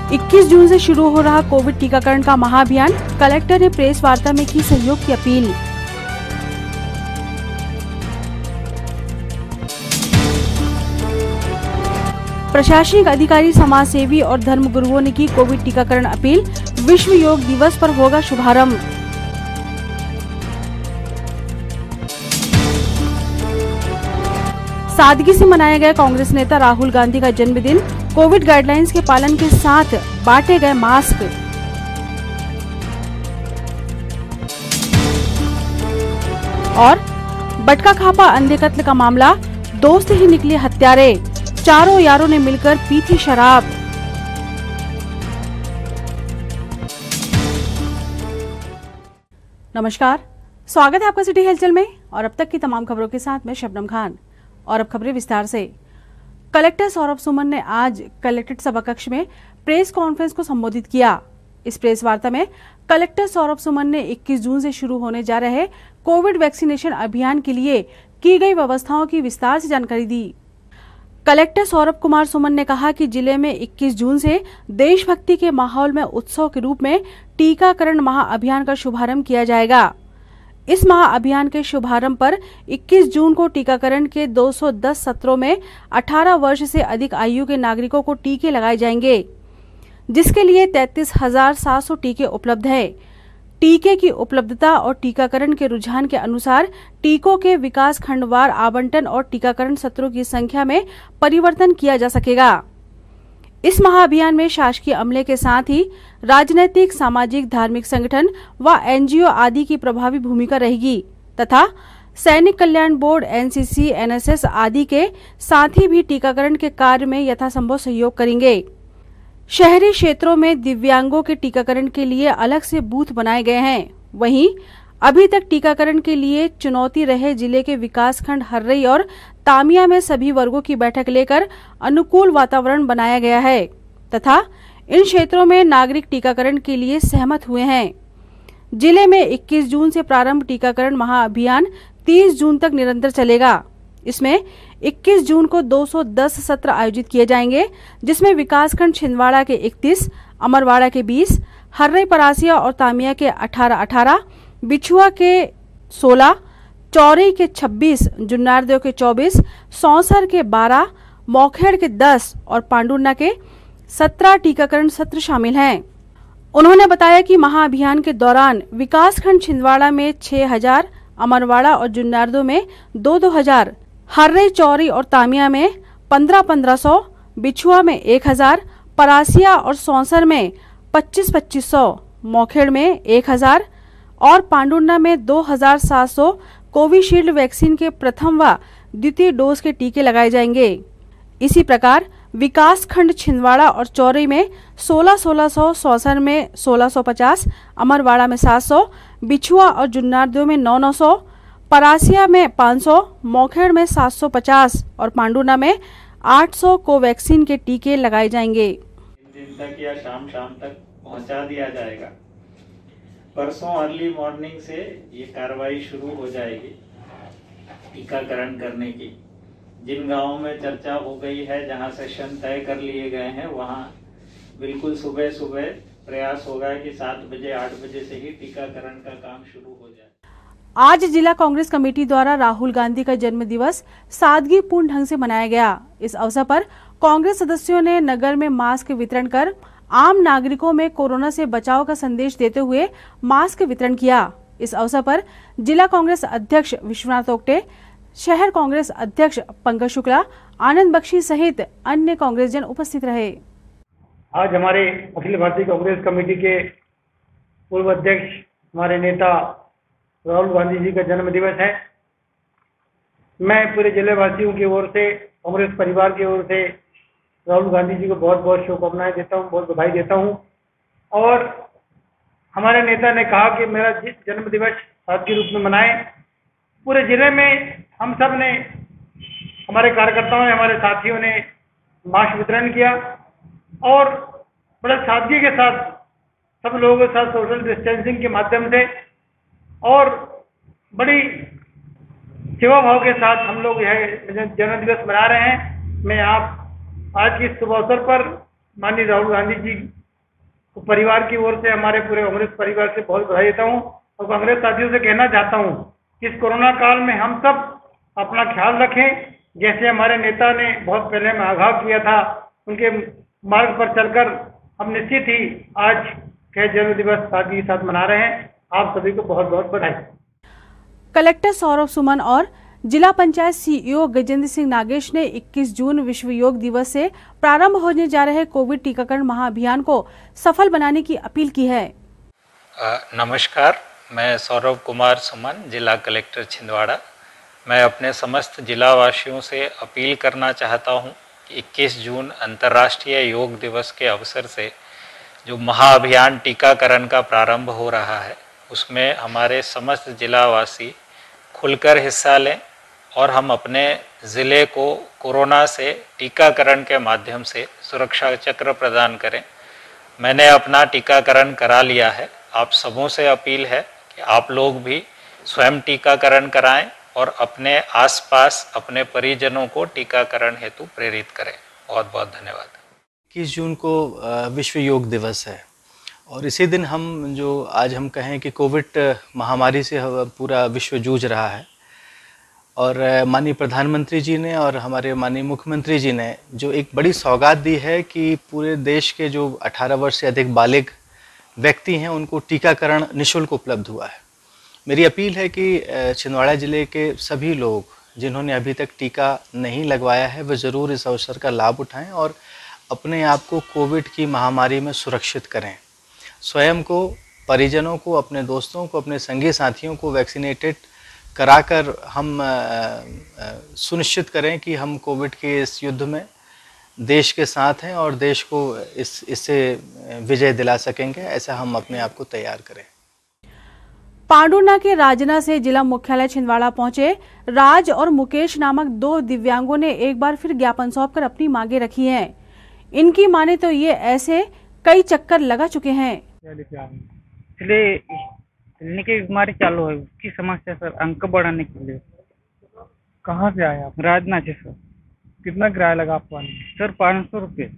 21 जून से शुरू हो रहा कोविड टीकाकरण का महाअभियान, कलेक्टर ने प्रेस वार्ता में की सहयोग की अपील। प्रशासनिक अधिकारी, समाजसेवी और धर्मगुरुओं ने की कोविड टीकाकरण अपील। विश्व योग दिवस पर होगा शुभारंभ। सादगी से मनाया गया कांग्रेस नेता राहुल गांधी का जन्मदिन। कोविड गाइडलाइंस के पालन के साथ बांटे गए मास्क। और बटका खापा अंधे कत्ल का मामला, दोस्त ही निकले हत्यारे, चारों यारों ने मिलकर पी थी शराब। नमस्कार, स्वागत है आपका सिटी हलचल में और अब तक की तमाम खबरों के साथ मैं शबनम खान। और अब खबरें विस्तार से। कलेक्टर सौरभ सुमन ने आज कलेक्ट्रेट सभाकक्ष में प्रेस कॉन्फ्रेंस को संबोधित किया। इस प्रेस वार्ता में कलेक्टर सौरभ सुमन ने 21 जून से शुरू होने जा रहे कोविड वैक्सीनेशन अभियान के लिए की गई व्यवस्थाओं की विस्तार से जानकारी दी। कलेक्टर सौरभ कुमार सुमन ने कहा कि जिले में 21 जून से देशभक्ति के माहौल में उत्सव के रूप में टीकाकरण महाअभियान का शुभारंभ किया जाएगा। इस महाअभियान के शुभारंभ पर 21 जून को टीकाकरण के 210 सत्रों में 18 वर्ष से अधिक आयु के नागरिकों को टीके लगाए जाएंगे, जिसके लिए 33,700 टीके उपलब्ध है। टीके की उपलब्धता और टीकाकरण के रुझान के अनुसार टीकों के विकास खंडवार आवंटन और टीकाकरण सत्रों की संख्या में परिवर्तन किया जा सकेगा। इस महाअभियान में शासकीय अमले के साथ ही राजनीतिक, सामाजिक, धार्मिक संगठन व एनजीओ आदि की प्रभावी भूमिका रहेगी तथा सैनिक कल्याण बोर्ड, एनसीसी, एनएसएस आदि के साथी भी टीकाकरण के कार्य में यथासंभव सहयोग करेंगे। शहरी क्षेत्रों में दिव्यांगों के टीकाकरण के लिए अलग से बूथ बनाए गए हैं। वहीं अभी तक टीकाकरण के लिए चुनौती रहे जिले के विकासखंड हर्रई और तामिया में सभी वर्गों की बैठक लेकर अनुकूल वातावरण बनाया गया है तथा इन क्षेत्रों में नागरिक टीकाकरण के लिए सहमत हुए हैं। जिले में 21 जून से प्रारंभ टीकाकरण महाअभियान 30 जून तक निरंतर चलेगा। इसमें 21 जून को 210 सत्र आयोजित किए जाएंगे, जिसमें विकासखंड छिंदवाड़ा के 31, अमरवाड़ा के 20, हर्रई, परासिया और तामिया के 18-18, बिछुआ के 16, चौरई के 26, जुन्नारदेव के 24, सौंसर के 12, मौखेड़ के 10 और पांडुर्ना के 17 टीकाकरण सत्र शामिल हैं। उन्होंने बताया कि महाअभियान के दौरान विकासखंड छिंदवाड़ा में 6,000, अमरवाड़ा और जुन्नारदेव में 2,000, हर्रई, चौरई और तामिया में 1500, बिछुआ में 1,000, परासिया और सौंसर में 2500, मौखेड़ में 1,000 और पांडुर्ना में 2,700 कोविशील्ड वैक्सीन के प्रथम व द्वितीय डोज के टीके लगाए जाएंगे। इसी प्रकार विकास खंड छिंदवाड़ा और चौरई में 1600, सौंसर में 1650, अमरवाड़ा में 700, बिछुआ और जुन्नारदेव में 900, परासिया में 500, मौखेड़ में 750 और पांडुर्ना में 800 कोवैक्सीन के टीके लगाए जाएंगे। दिन तक या शाम तक पहुंचा दिया जाएगा। परसों अर्ली मॉर्निंग से ये कार्रवाई शुरू हो जाएगी टीकाकरण करने की। जिन गांवों में चर्चा हो गई है, जहां सेशन तय कर लिए गए हैं, वहां बिल्कुल सुबह सुबह प्रयास होगा कि 7 बजे 8 बजे से ही टीकाकरण का काम शुरू हो जाए। आज जिला कांग्रेस कमेटी द्वारा राहुल गांधी का जन्म दिवस सादगीपूर्ण ढंग से मनाया गया। इस अवसर पर कांग्रेस सदस्यों ने नगर में मास्क वितरण कर आम नागरिकों में कोरोना से बचाव का संदेश देते हुए मास्क वितरण किया। इस अवसर पर जिला कांग्रेस अध्यक्ष विश्वनाथ ओक्टे, शहर कांग्रेस अध्यक्ष पंकज शुक्ला, आनंद बख्शी सहित अन्य कांग्रेस जन उपस्थित रहे। आज हमारे अखिल भारतीय कांग्रेस कमेटी के पूर्व अध्यक्ष, हमारे नेता राहुल गांधी जी का जन्म दिवस है। मैं पूरे जिले वासियों की ओर से, कांग्रेस परिवार की ओर से राहुल गांधी जी को बहुत बहुत शुभकामनाएं देता हूँ, बहुत बधाई देता हूँ। और हमारे नेता ने कहा कि मेरा जन्म दिवस सादगी रूप में मनाएं। पूरे जिले में हम सब ने, हमारे कार्यकर्ताओं ने, हमारे साथियों ने मास्क वितरण किया और बड़े सादगी के साथ सब लोगों के साथ सोशल डिस्टेंसिंग के माध्यम से और बड़ी सेवा भाव के साथ हम लोग यह जन्म दिवस मना रहे हैं। मैं आप आज की शुभ अवसर पर माननीय राहुल गांधी जी को परिवार की ओर से, हमारे पूरे कांग्रेस परिवार से बहुत बधाई देता हूँ और कांग्रेस साथियों से कहना चाहता हूँ कि इस कोरोना काल में हम सब अपना ख्याल रखें। जैसे हमारे नेता ने बहुत पहले में आगाह किया था, उनके मार्ग पर चलकर हम निश्चित ही आज के जन्म दिवस सादगी के साथ मना रहे हैं। आप सभी को बहुत बहुत बधाई। कलेक्टर सौरभ सुमन और जिला पंचायत सीईओ गजेंद्र सिंह नागेश ने 21 जून विश्व योग दिवस से प्रारंभ होने जा रहे कोविड टीकाकरण महाअभियान को सफल बनाने की अपील की है। नमस्कार, मैं सौरभ कुमार सुमन, जिला कलेक्टर छिंदवाड़ा। मैं अपने समस्त जिला वासियों से अपील करना चाहता हूं कि 21 जून अंतर्राष्ट्रीय योग दिवस के अवसर से जो महाअभियान टीकाकरण का प्रारंभ हो रहा है, उसमें हमारे समस्त जिलावासी खुलकर हिस्सा लें और हम अपने ज़िले को कोरोना से टीकाकरण के माध्यम से सुरक्षा चक्र प्रदान करें। मैंने अपना टीकाकरण करा लिया है। आप सबों से अपील है कि आप लोग भी स्वयं टीकाकरण कराएं और अपने आसपास अपने परिजनों को टीकाकरण हेतु प्रेरित करें। बहुत बहुत धन्यवाद। 21 जून को विश्व योग दिवस है और इसी दिन आज हम कहें कि कोविड महामारी से पूरा विश्व जूझ रहा है और माननीय प्रधानमंत्री जी ने और हमारे माननीय मुख्यमंत्री जी ने जो एक बड़ी सौगात दी है कि पूरे देश के जो 18 वर्ष से अधिक बालिग व्यक्ति हैं उनको टीकाकरण निःशुल्क उपलब्ध हुआ है। मेरी अपील है कि छिंदवाड़ा ज़िले के सभी लोग जिन्होंने अभी तक टीका नहीं लगवाया है वह ज़रूर इस अवसर का लाभ उठाएं और अपने आप को कोविड की महामारी में सुरक्षित करें। स्वयं को, परिजनों को, अपने दोस्तों को, अपने संगी साथियों को वैक्सीनेटेड कराकर हम सुनिश्चित करें कि हम कोविड के इस युद्ध में देश के साथ हैं और देश को इससे विजय दिला सकेंगे। ऐसा हम अपने आप को तैयार करें। पांडुना के राजना से जिला मुख्यालय छिंदवाड़ा पहुंचे राज और मुकेश नामक 2 दिव्यांगों ने एक बार फिर ज्ञापन सौंपकर अपनी मांगे रखी हैं। इनकी माने तो ये ऐसे कई चक्कर लगा चुके हैं। क्लिनिक की बीमारी चालू है, उसकी समस्या सर, अंक बढ़ाने के लिए। कहाँ से आए आप? राजना से सर। कितना किराया लगा आपको आने में? सर 500 रुपये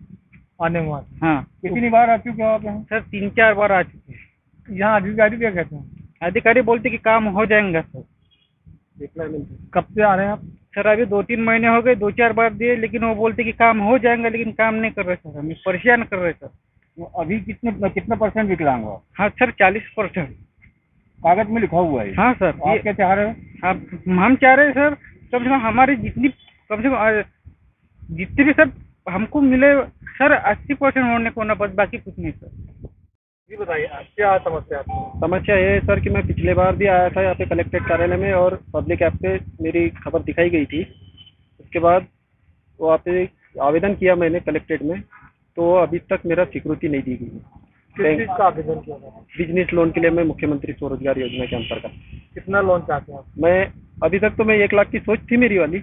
आने में। हाँ। कितनी बार आ चुके हो आप यहाँ? सर 3-4 बार आ चुके हैं। यहाँ अधिकारी क्या कहते हैं? अधिकारी बोलते कि काम हो जाएगा सर। कब से आ रहे हैं आप? सर अभी 2-3 महीने हो गए, 2-4 बार दिए, लेकिन वो बोलते कि काम हो जाएगा, लेकिन काम नहीं कर रहे सर। हमें परेशान कर रहे सर। अभी कितना परसेंट विकलांग हो? हाँ सर 40%। कागज में लिखा हुआ है। हाँ सर। आप क्या चाह रहे हो? हम चाह रहे हैं सर, कम से कम हमारी जितनी भी सर हमको मिले सर 80% होने को ना, बस बाकी कुछ नहीं सर। जी बताइए क्या समस्या है? समस्या ये है सर कि मैं पिछले बार भी आया था यहाँ पे कलेक्ट्रेट कार्यालय में और पब्लिक ऐप पे मेरी खबर दिखाई गई थी। उसके बाद वहाँ पे आवेदन किया मैंने कलेक्ट्रेट में, तो अभी तक मेरा स्वीकृति नहीं दी गई। किस चीज़ का आवेदन किया था? बिजनेस लोन के लिए मैं मुख्यमंत्री स्वरोजगार योजना के अंतर्गत। कितना लोन चाहते हैं आप? मैं अभी तक तो मैं 1 लाख की सोच थी मेरी वाली,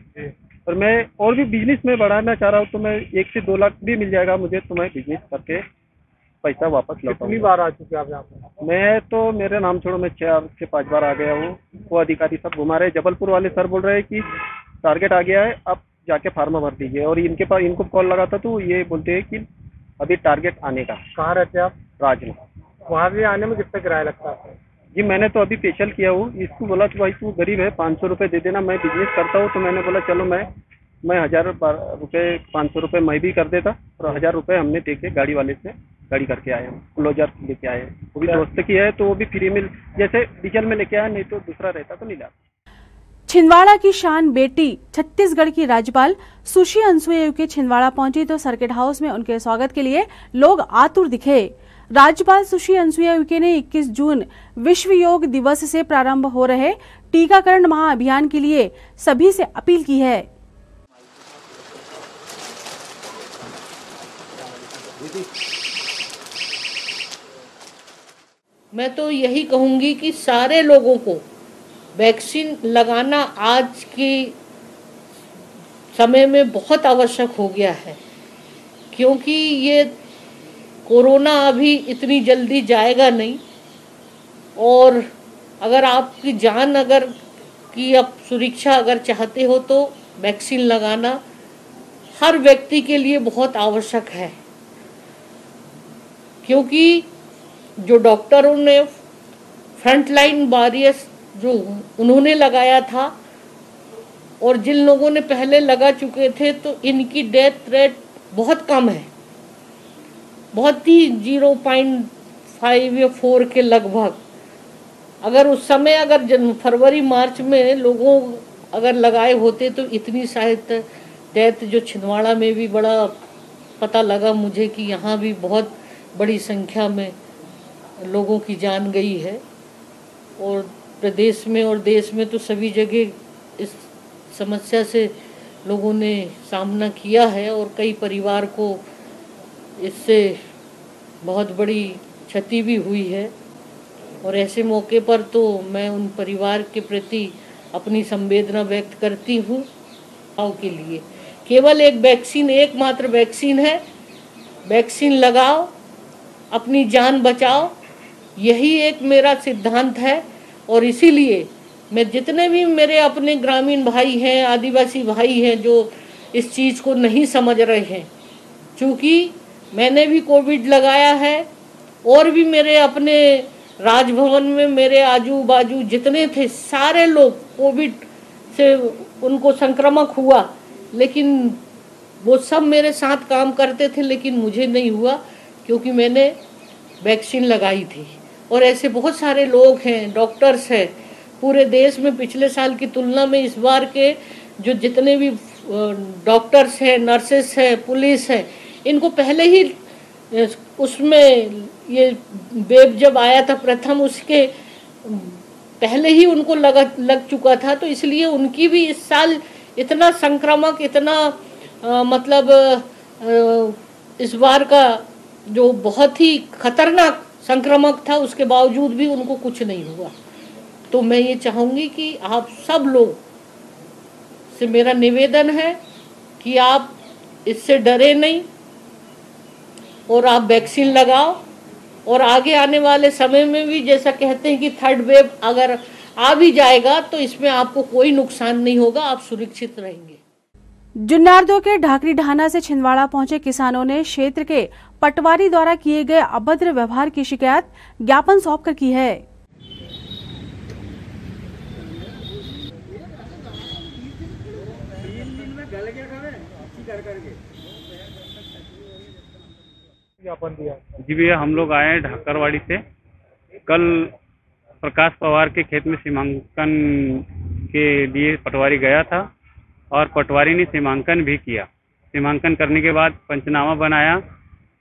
और मैं और भी बिजनेस में बढ़ाना चाह रहा हूँ, तो मैं 1 से 2 लाख भी मिल जाएगा मुझे, तो मैं बिजनेस करके पैसा वापस लौटाऊंगा। कितनी बार आ चुके आप यहाँ पे? मैं तो मेरे नाम छोड़ो मैं 4 से 5 बार आ गया हूँ। वो अधिकारी सब घुमा रहे। जबलपुर वाले सर बोल रहे हैं कि टारगेट आ गया है, आप जाके फार्मा भर दीजिए, और इनके पास इनको कॉल लगा था तो ये बोलते हैं कि अभी टारगेट आने का। कहाँ रहते हैं आप? राजना। वहाँ से आने में कितना किराया लगता है? जी मैंने तो अभी स्पेशल किया हूँ। इसको बोला कि भाई तू गरीब है, 500 रुपये दे देना, मैं बिजनेस करता हूँ। तो मैंने बोला चलो मैं 1000 रुपये 500 रुपये मैं भी कर देता, और 1000 रुपये हमने दे के गाड़ी वाले से गाड़ी करके आए हैं, क्लोजर लेके आए हैं। वो भी दोस्त की है तो वो भी फ्री में, जैसे डीजल में लेके आया, नहीं तो दूसरा रहता तो नहीं लाता। छिंदवाड़ा की शान बेटी छत्तीसगढ़ की राज्यपाल सुश्री अनसुईया छिंदवाड़ा पहुंची तो सर्किट हाउस में उनके स्वागत के लिए लोग आतुर दिखे। राज्यपाल सुश्री अनसुईया ने 21 जून विश्व योग दिवस से प्रारंभ हो रहे टीकाकरण महाअभियान के लिए सभी से अपील की है। मैं तो यही कहूँगी कि सारे लोगों को वैक्सीन लगाना आज के समय में बहुत आवश्यक हो गया है, क्योंकि ये कोरोना अभी इतनी जल्दी जाएगा नहीं, और अगर आपकी जान की आप सुरक्षा अगर चाहते हो तो वैक्सीन लगाना हर व्यक्ति के लिए बहुत आवश्यक है। क्योंकि जो डॉक्टरों ने फ्रंटलाइन वॉरियर्स जो उन्होंने लगाया था और जिन लोगों ने पहले लगा चुके थे, तो इनकी डेथ रेट बहुत कम है, बहुत ही 0.5 या 4 के लगभग। अगर उस समय अगर फरवरी मार्च में लोगों अगर लगाए होते तो इतनी शायद डेथ जो छिंदवाड़ा में भी बड़ा पता लगा मुझे कि यहाँ भी बहुत बड़ी संख्या में लोगों की जान गई है। और प्रदेश में और देश में तो सभी जगह इस समस्या से लोगों ने सामना किया है और कई परिवार को इससे बहुत बड़ी क्षति भी हुई है। और ऐसे मौके पर तो मैं उन परिवार के प्रति अपनी संवेदना व्यक्त करती हूँ। के लिए केवल एक वैक्सीन, एकमात्र वैक्सीन है, वैक्सीन लगाओ, अपनी जान बचाओ, यही एक मेरा सिद्धांत है। और इसीलिए मैं जितने भी मेरे अपने ग्रामीण भाई हैं, आदिवासी भाई हैं जो इस चीज़ को नहीं समझ रहे हैं, क्योंकि मैंने भी कोविड लगाया है और भी मेरे अपने राजभवन में मेरे आजू बाजू जितने थे सारे लोग कोविड से उनको संक्रमण हुआ, लेकिन वो सब मेरे साथ काम करते थे, लेकिन मुझे नहीं हुआ क्योंकि मैंने वैक्सीन लगाई थी। और ऐसे बहुत सारे लोग हैं, डॉक्टर्स हैं पूरे देश में। पिछले साल की तुलना में इस बार के जो जितने भी डॉक्टर्स हैं, नर्सेस हैं, पुलिस हैं, इनको पहले ही उसमें ये वेव जब आया था प्रथम, उसके पहले ही उनको लग चुका था, तो इसलिए उनकी भी इस साल इतना संक्रामक, इतना मतलब इस बार का जो बहुत ही खतरनाक संक्रामक था, उसके बावजूद भी उनको कुछ नहीं हुआ। तो मैं ये चाहूँगी कि आप सब लोग से मेरा निवेदन है कि आप इससे डरे नहीं और आप वैक्सीन लगाओ। और आगे आने वाले समय में भी जैसा कहते हैं कि थर्ड वेव अगर आ भी जाएगा तो इसमें आपको कोई नुकसान नहीं होगा, आप सुरक्षित रहेंगे। जुन्नार 2 के ढाकरी ढाना से छिंदवाड़ा पहुंचे किसानों ने क्षेत्र के पटवारी द्वारा किए गए अभद्र व्यवहार की शिकायत ज्ञापन सौंपकर की है। जी भैया, हम लोग आए हैं ढाकरवाड़ी से। कल प्रकाश पवार के खेत में सीमांकन के लिए पटवारी गया था और पटवारी ने सीमांकन भी किया। सीमांकन करने के बाद पंचनामा बनाया।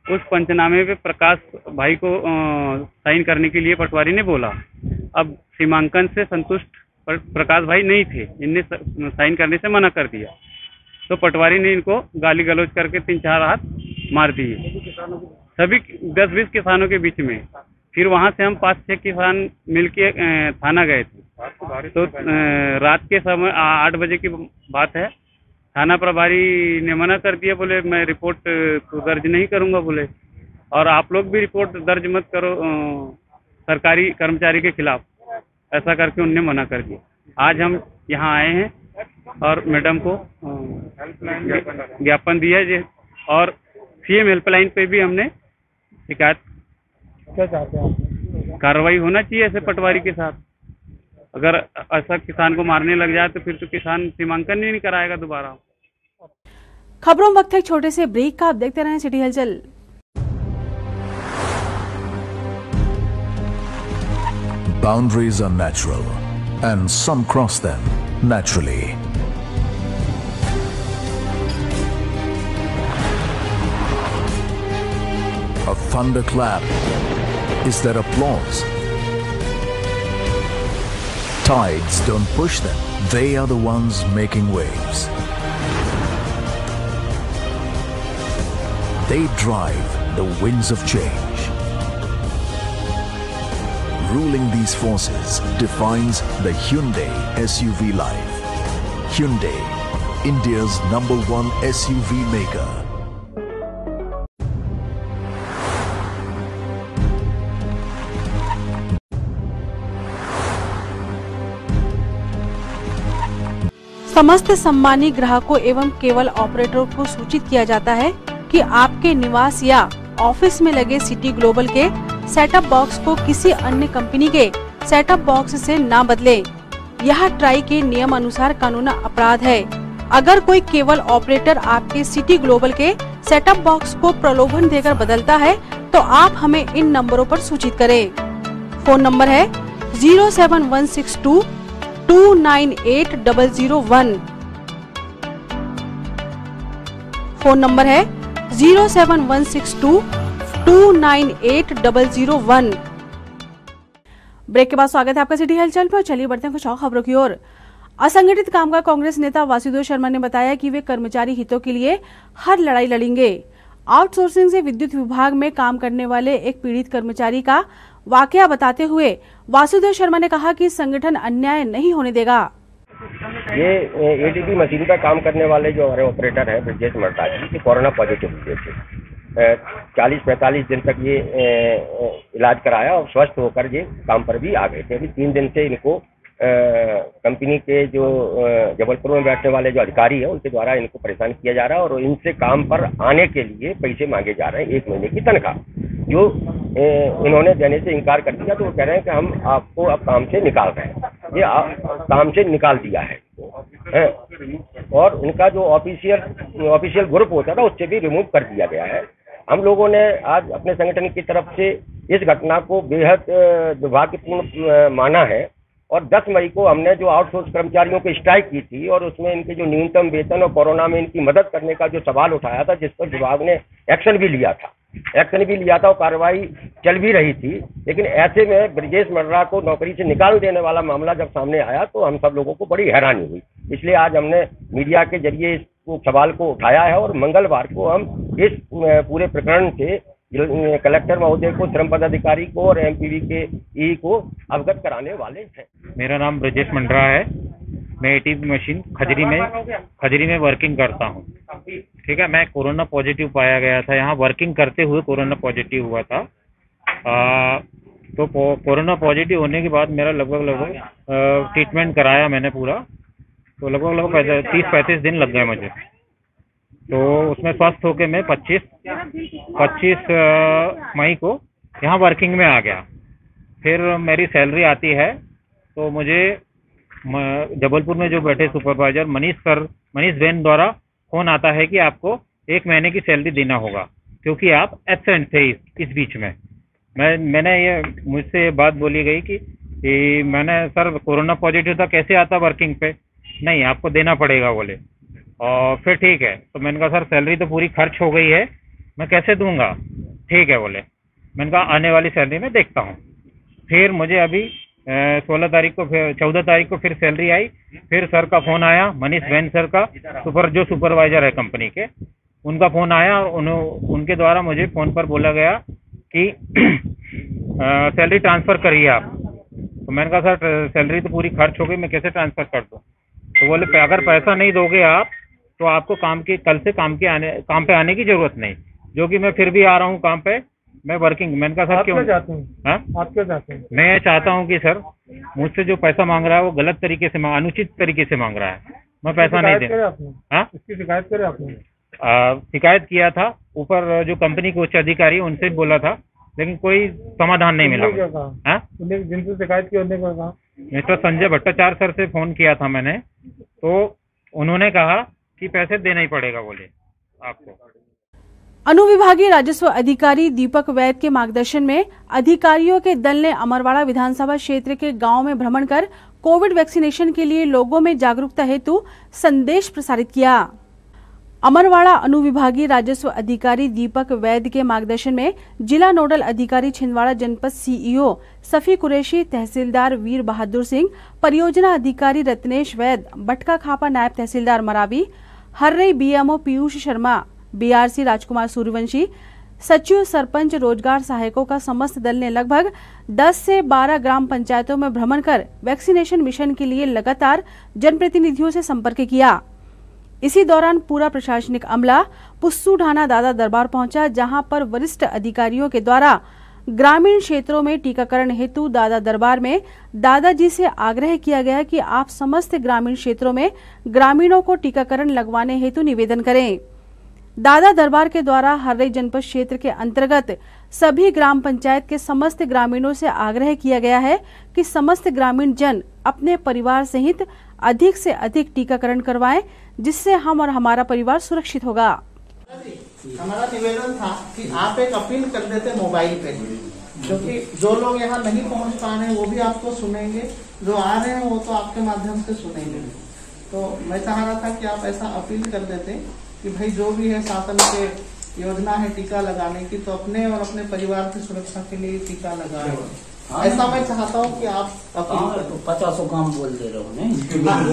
उस पंचनामे पे प्रकाश भाई को साइन करने के लिए पटवारी ने बोला। अब सीमांकन से संतुष्ट प्रकाश भाई नहीं थे, इनने साइन करने से मना कर दिया। तो पटवारी ने इनको गाली गलौज करके 3-4 हाथ मार दिए, सभी 10-20 किसानों के बीच में। फिर वहां से हम 5-6 किसान मिलके थाना गए थे। तो रात के समय 8 बजे की बात है। थाना प्रभारी ने मना कर दिया, बोले मैं रिपोर्ट तो दर्ज नहीं करूंगा बोले, और आप लोग भी रिपोर्ट दर्ज मत करो सरकारी कर्मचारी के खिलाफ, ऐसा करके उनने मना कर दिया। आज हम यहाँ आए हैं और मैडम को ज्ञापन दिया है और सीएम हेल्पलाइन पे भी हमने शिकायत। क्या चाहते हैं? कार्रवाई होना चाहिए ऐसे पटवारी के साथ। अगर ऐसा किसान को मारने लग जाए तो फिर तो किसान सीमांकन ही नहीं कराएगा दोबारा। खबरों वक्त एक छोटे से ब्रेक का, आप देखते रहें सिटी हलचल। Boundaries are natural and some cross them naturally. A thunderclap is their applause. Tides don't push them, they are the ones making waves. They drive the winds of change. Ruling these forces defines the Hyundai SUV life. Hyundai, India's #1 SUV maker. समस्त सम्मानी ग्राहकों एवं केवल ऑपरेटरों को सूचित किया जाता है कि आपके निवास या ऑफिस में लगे सिटी ग्लोबल के सेटअप बॉक्स को किसी अन्य कंपनी के सेटअप बॉक्स से ना बदले। यह ट्राई के नियम अनुसार कानूनी अपराध है। अगर कोई केबल ऑपरेटर आपके सिटी ग्लोबल के सेटअप बॉक्स को प्रलोभन देकर बदलता है तो आप हमें इन नंबरों पर सूचित करें। फोन नंबर है 07162 298001। फोन नंबर है 07162 298001। ब्रेक के बाद स्वागत है आपका सिटी हलचल पर। चलिए बढ़ते हैं कुछ और खबरों की ओर। असंगठित कामगार कांग्रेस नेता वासुदेव शर्मा ने बताया कि वे कर्मचारी हितों के लिए हर लड़ाई लड़ेंगे। आउटसोर्सिंग से विद्युत विभाग में काम करने वाले एक पीड़ित कर्मचारी का वाकया बताते हुए वासुदेव शर्मा ने कहा कि संगठन अन्याय नहीं होने देगा। ये एडीपी मशीन पर काम करने वाले जो हमारे ऑपरेटर हैं ब्रजेश मर्दा जी, कोरोना पॉजिटिव हुए थे। 40-45 दिन तक ये इलाज कराया और स्वस्थ होकर ये काम पर भी आ गए थे। अभी 3 दिन से इनको कंपनी के जो जबलपुर में बैठने वाले जो अधिकारी है उनके द्वारा इनको परेशान किया जा रहा है और इनसे काम पर आने के लिए पैसे मांगे जा रहे हैं, 1 महीने की तनख्वाह, जो इन्होंने देने से इनकार कर दिया। तो वो कह रहे हैं कि हम आपको अब काम से निकाल रहे हैं। ये काम से निकाल दिया है और उनका जो ऑफिशियल ग्रुप होता था उससे भी रिमूव कर दिया गया है। हम लोगों ने आज अपने संगठन की तरफ से इस घटना को बेहद दुर्भाग्यपूर्ण माना है और 10 मई को हमने जो आउटसोर्स कर्मचारियों की स्ट्राइक की थी और उसमें इनके जो न्यूनतम वेतन और कोरोना में इनकी मदद करने का जो सवाल उठाया था, जिस पर विभाग ने एक्शन भी लिया था और कार्रवाई चल भी रही थी। लेकिन ऐसे में ब्रजेश मर्रा को नौकरी से निकाल देने वाला मामला जब सामने आया तो हम सब लोगों को बड़ी हैरानी हुई। इसलिए आज हमने मीडिया के जरिए इस सवाल को उठाया है और मंगलवार को हम इस पूरे प्रकरण से कलेक्टर महोदय को, श्रम पदाधिकारी को और एमपीवी के ई को अवगत कराने वाले हैं। मेरा नाम ब्रजेश मंडरा है। मैं एटीपी मशीन खजरी में वर्किंग करता हूँ। ठीक है, मैं कोरोना पॉजिटिव पाया गया था। यहाँ वर्किंग करते हुए कोरोना पॉजिटिव हुआ था। तो कोरोना पॉजिटिव होने के बाद मेरा लगभग ट्रीटमेंट कराया मैंने पूरा, तो लगभग 30-35 दिन लग गए मुझे। तो उसमें स्वस्थ होकर मैं 25 मई को यहाँ वर्किंग में आ गया। फिर मेरी सैलरी आती है तो मुझे जबलपुर में जो बैठे सुपरवाइजर मनीष वैन द्वारा फोन आता है कि आपको 1 महीने की सैलरी देना होगा क्योंकि आप एब्सेंट थे इस बीच में। मैंने मुझसे बात बोली गई कि मैंने सर कोरोना पॉजिटिव था, कैसे आता वर्किंग पे? नहीं, आपको देना पड़ेगा बोले। और फिर ठीक है, तो मैंने कहा सर सैलरी तो पूरी खर्च हो गई है, मैं कैसे दूंगा? ठीक है बोले। मैंने कहा आने वाली सैलरी में देखता हूँ। फिर मुझे अभी 14 तारीख को फिर सैलरी आई। फिर सर का फोन आया, मनीष वैन सर का, जो सुपरवाइजर है कंपनी के, उनका फोन आया और उनके द्वारा मुझे फोन पर बोला गया कि सैलरी ट्रांसफर करिए आप। तो मैंने कहा सर सैलरी तो पूरी खर्च हो गई, मैं कैसे ट्रांसफर कर दूँ? तो बोले अगर पैसा नहीं दोगे आप तो आपको कल से काम पे आने की जरूरत नहीं, जो कि मैं फिर भी आ रहा हूँ काम पे, मैं वर्किंग। मैंने कहा सर क्यों चाहते हैं? आप क्या चाहते हैं? मैं चाहता हूँ कि सर मुझसे जो पैसा मांग रहा है वो गलत तरीके से अनुचित तरीके से मांग रहा है, मैं पैसा नहीं दे। इसकी शिकायत करे आपने? शिकायत किया था, ऊपर जो कंपनी के उच्च अधिकारी उनसे बोला था, लेकिन कोई समाधान नहीं मिला। जिनसे शिकायत की उन्होंने कहा मिस्टर संजय भट्टाचार्य सर से फोन किया था मैंने, तो उन्होंने कहा कि पैसे देना ही पड़ेगा बोले आपको। अनुविभागीय राजस्व अधिकारी दीपक वैद के मार्गदर्शन में अधिकारियों के दल ने अमरवाड़ा विधानसभा क्षेत्र के गांव में भ्रमण कर कोविड वैक्सीनेशन के लिए लोगों में जागरूकता हेतु संदेश प्रसारित किया। अमरवाड़ा अनुविभागीय राजस्व अधिकारी दीपक वैद के मार्गदर्शन में जिला नोडल अधिकारी छिंदवाड़ा जनपद सीईओ सफी कुरैशी, तहसीलदार वीर बहादुर सिंह, परियोजना अधिकारी रत्नेश वैद, बटका खापा नायब तहसीलदार मरावी, हर्रई बीएमओ पीयूष शर्मा, बीआरसी राजकुमार सूर्यवंशी, सचिव, सरपंच, रोजगार सहायकों का समस्त दल ने लगभग 10 से 12 ग्राम पंचायतों में भ्रमण कर वैक्सीनेशन मिशन के लिए लगातार जनप्रतिनिधियों से संपर्क किया। इसी दौरान पूरा प्रशासनिक अमला पुस्सू ढाना दादा दरबार पहुंचा, जहां पर वरिष्ठ अधिकारियों के द्वारा ग्रामीण क्षेत्रों में टीकाकरण हेतु दादा दरबार में दादाजी से आग्रह किया गया कि आप समस्त ग्रामीण क्षेत्रों में ग्रामीणों को टीकाकरण लगवाने हेतु निवेदन करें। दादा दरबार के द्वारा हर्रई जनपद क्षेत्र के अंतर्गत सभी ग्राम पंचायत के समस्त ग्रामीणों से आग्रह किया गया है कि समस्त ग्रामीण जन अपने परिवार सहित अधिक से अधिक टीकाकरण करवाएं, जिससे हम और हमारा परिवार सुरक्षित होगा। हमारा निवेदन था कि आप एक अपील कर देते मोबाइल पे, क्योंकि जो लोग यहाँ नहीं पहुँच पा रहे हैं वो भी आपको सुनेंगे, जो आ रहे हैं वो तो आपके माध्यम से सुनेंगे। तो मैं चाह रहा था कि आप ऐसा अपील कर देते कि भाई जो भी है शासन के योजना है टीका लगाने की, तो अपने और अपने परिवार की सुरक्षा के लिए टीका लगाएं। ऐसा मैं चाहता हूँ कि आप अपील 50 काम बोल दे रहे हो,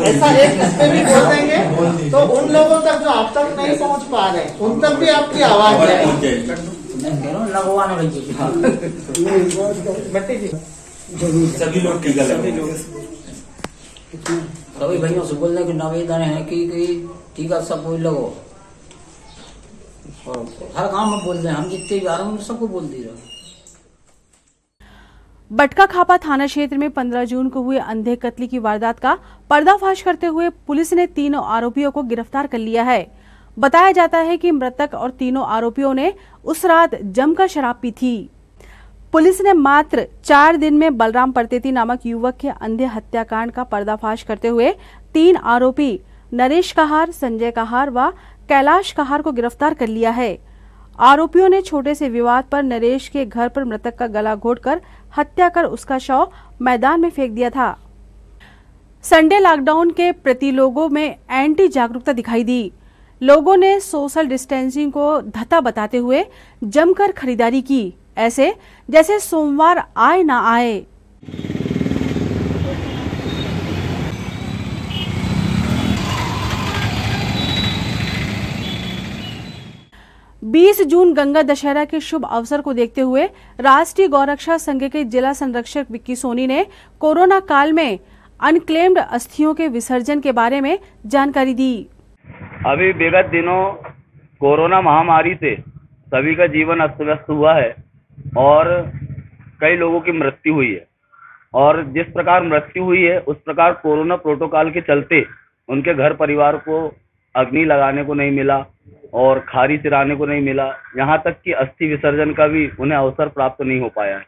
ऐसा एक इसमें भी बोल देंगे तो उन लोगों तक जो आप तक नहीं पहुँच पा रहे उन तक भी आपकी आवाज लगवाने सभी लोग टीका सभी भाइयों से बोलने की निवेदन है कि टीका सब कोई लगो, और हर काम में बोल रहे हैं, हम जितने भी आ रहे हैं सबको बोल दे रहे हैं। बटका खापा थाना क्षेत्र में 15 जून को हुए अंधे कत्ल की वारदात का पर्दाफाश करते हुए पुलिस ने तीनों आरोपियों को गिरफ्तार कर लिया है। बताया जाता है कि मृतक और तीनों आरोपियों ने उस रात जमकर शराब पी थी। पुलिस ने मात्र 4 दिन में बलराम परतेती नामक युवक के अंधे हत्याकांड का पर्दाफाश करते हुए 3 आरोपी नरेश कहार, संजय कहार व कैलाश कहार को गिरफ्तार कर लिया है। आरोपियों ने छोटे से विवाद पर नरेश के घर पर मृतक का गला घोटकर हत्या कर उसका शव मैदान में फेंक दिया था। संडे लॉकडाउन के प्रति लोगों में एंटी जागरूकता दिखाई दी। लोगों ने सोशल डिस्टेंसिंग को धत्ता बताते हुए जमकर खरीदारी की, ऐसे जैसे सोमवार आए ना आए। बीस जून गंगा दशहरा के शुभ अवसर को देखते हुए राष्ट्रीय गौरक्षा संघ के जिला संरक्षक विक्की सोनी ने कोरोना काल में अनक्लेम्ड अस्थियों के विसर्जन के बारे में जानकारी दी। अभी विगत दिनों कोरोना महामारी से सभी का जीवन अस्त व्यस्त हुआ है और कई लोगों की मृत्यु हुई है, और जिस प्रकार मृत्यु हुई है उस प्रकार कोरोना प्रोटोकॉल के चलते उनके घर परिवार को अग्नि लगाने को नहीं मिला और खारी सिराने को नहीं मिला, यहाँ तक कि अस्थि विसर्जन का भी उन्हें अवसर प्राप्त नहीं हो पाया है।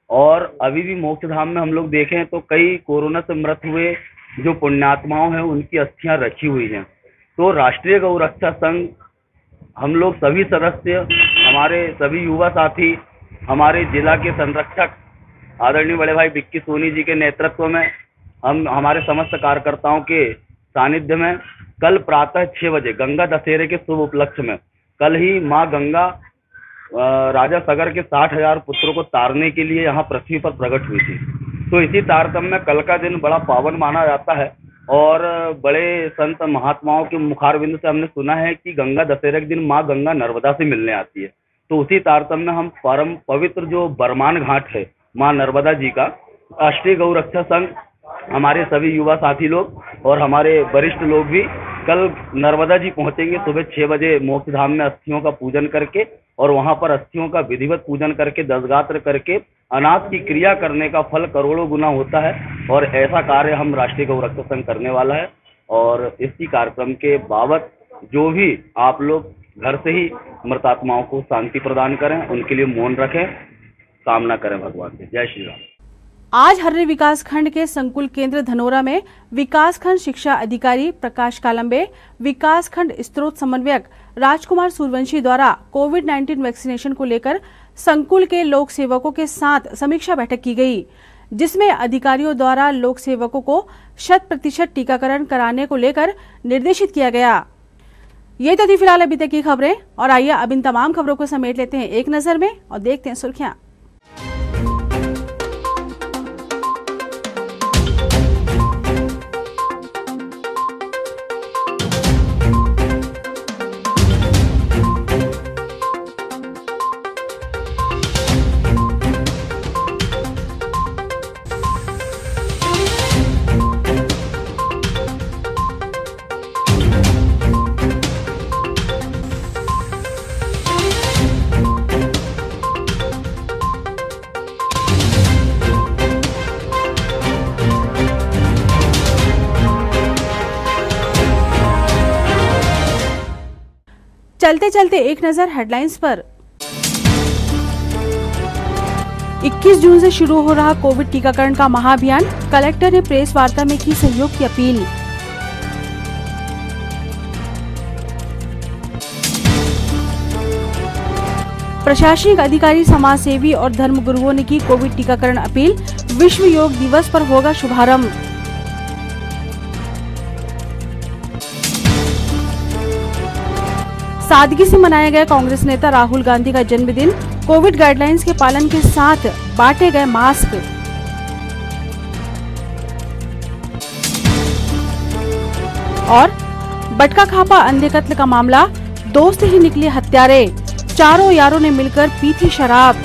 और अभी भी मोक्ष धाम में हम लोग देखें तो कई कोरोना से मृत हुए जो पुण्यात्माओं हैं उनकी अस्थियां रखी हुई हैं। तो राष्ट्रीय गौरक्षा संघ, हम लोग सभी सदस्य, हमारे सभी युवा साथी, हमारे जिला के संरक्षक आदरणीय बड़े भाई विक्की सोनी जी के नेतृत्व में हम हमारे समस्त कार्यकर्ताओं के सानिध्य में कल प्रातः 6 बजे गंगा दशहरे के शुभ उपलक्ष्य में कल ही माँ गंगा राजा सगर के 60,000 पुत्रों को तारने के लिए यहाँ पृथ्वी पर प्रकट हुई थी। तो इसी तारतम्य में कल का दिन बड़ा पावन माना जाता है और बड़े संत महात्माओं के मुखारबिंद से हमने सुना है कि गंगा दशहरे के दिन माँ गंगा नर्मदा से मिलने आती है। तो उसी तारतम्य में हम परम पवित्र जो बरमान घाट है माँ नर्मदा जी का, राष्ट्रीय गौरक्षा संघ, हमारे सभी युवा साथी लोग और हमारे वरिष्ठ लोग भी कल नर्मदा जी पहुंचेंगे सुबह 6 बजे मोक्ष धाम में अस्थियों का पूजन करके, और वहां पर अस्थियों का विधिवत पूजन करके दशगात्र करके अनाथ की क्रिया करने का फल करोड़ों गुना होता है। और ऐसा कार्य हम राष्ट्रीय गौरक्षा संघ करने वाला है। और इसी कार्यक्रम के बाबत जो भी आप लोग घर से ही मृतात्माओं को शांति प्रदान करें, उनके लिए मौन रखें, कामना करें भगवान से। जय श्री राम। आज हर्री विकास खंड के संकुल केंद्र धनोरा में विकास खंड शिक्षा अधिकारी प्रकाश कालंबे, विकास खंड स्त्रोत समन्वयक राजकुमार सूर्यवंशी द्वारा कोविड-19 वैक्सीनेशन को लेकर संकुल के लोक सेवकों के साथ समीक्षा बैठक की गई, जिसमें अधिकारियों द्वारा लोक सेवकों को 100% टीकाकरण कराने को लेकर निर्देशित किया गया। ये तो थी फिलहाल अभी तक की खबरें, और आइए अब इन तमाम खबरों को समेट लेते हैं एक नजर में और देखते हैं सुर्खियां। चलते चलते एक नजर हेडलाइंस पर। 21 जून से शुरू हो रहा कोविड टीकाकरण का महाअभियान, कलेक्टर ने प्रेस वार्ता में की सहयोग की अपील। प्रशासनिक अधिकारी, समाजसेवी और धर्मगुरुओं ने की कोविड टीकाकरण अपील। विश्व योग दिवस पर होगा शुभारंभ। सादगी से मनाया गया कांग्रेस नेता राहुल गांधी का जन्मदिन। कोविड गाइडलाइंस के पालन के साथ बांटे गए मास्क। और बटका खापा अंधे कत्ल का मामला, दोस्त ही निकले हत्यारे, चारों यारों ने मिलकर पी थी शराब।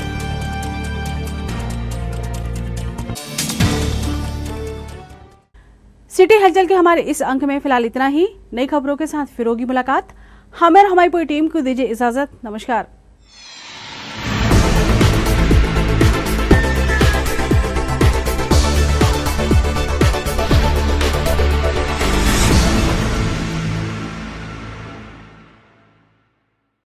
सिटी हलचल के हमारे इस अंक में फिलहाल इतना ही। नई खबरों के साथ फिर होगी मुलाकात। हमें और हमारी पूरी टीम को दीजिए इजाजत। नमस्कार।